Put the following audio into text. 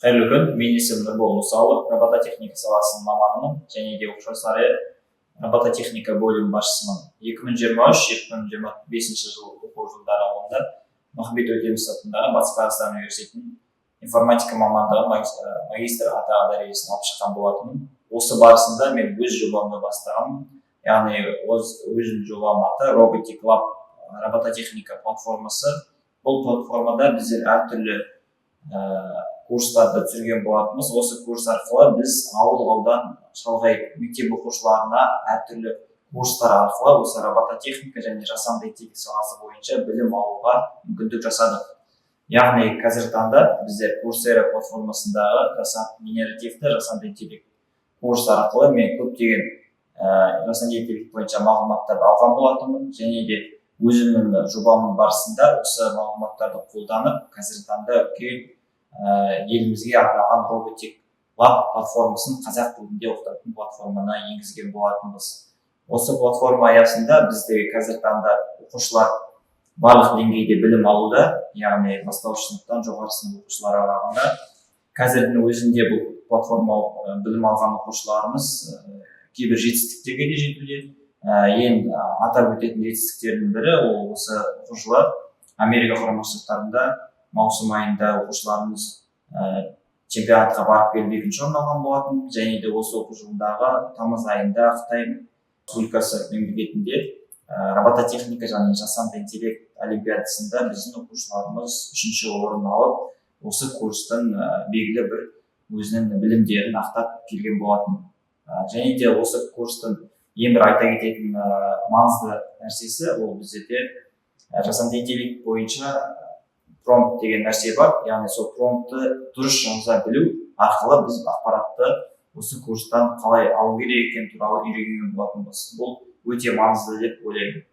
Қайырлы күн, мен есімім Нұрбол Мұсалы, робототехника саласының маманымын және де оқушылары робототехника бөлімі басшысымын. 2023-2025 жыл оқу жылдары аралығында Махамбет Өтемісов атындағы Батыс Қазақстан университетінің информатика мамандығы магистр атағы дәрежесін алып шыққан болатынмын. Осы барысында мен өз жобамды бастағанмын. Яғни өзімнің жобамның аты Robotic Lab робототехника платформасы. Бұл платформада біздер әртүрлі курстарды түсірген болатынбыз. Осы курс арқылы біз ауыл-аудан шалғай мектеп оқушыларына әртүрлі курстар арқылы осы робототехника және жасанды интеллект саласы бойынша білім алуға мүмкіндік жасадық. Яғни қазіргі таңда біздер Coursera платформасындағы генеративті жасанды интеллект курс арқылы мен көптеген жасанды интеллект бойынша мағлұматтарды алған болатынмын және де өзімнің жобамның барысында осы мағлұматтарды қолданып қазіргі таңда үлкен елімізге арналған Robotic Lab платформасын қазақ тілінде оқытатын платформаны енгізген болатынбыз. Осы платформа аясында бізде қазіргі таңда оқушылар барлық деңгейде білім алуда, яғни бастауыш сыныптан жоғары сынып оқушылар аралығында. Қазірдің өзінде бұл платформа білім алған оқушыларымыз кейбір жетістіктерге де жетуде. Ең атап өтетін жетістіктердің бірі ол осы оқушылар Америка құрама штаттарында маусым айында оқушыларымыз чемпионатқа барып келіп екінші орын алған болатын және де осы оқу жылындағы тамыз айында Қытай Республикасы мемлекетінде робототехника және жасанды интеллект олимпиадасында біздің оқушыларымыз үшінші орын алып, осы курстың белгілі бір өзінің білімдерін ақтап келген болатын. Және де осы курстың ең бір айта кететін маңызды нәрсесі ол біздерде жасанды интеллект бойынша промпт деген нәрсе бар. Яғни сол промптты дұрыс жаза білу арқылы біз ақпаратты осы курстан қалай алу керек екені туралы үйренген болатынбыз. Бұл өте маңызды деп ойлаймын.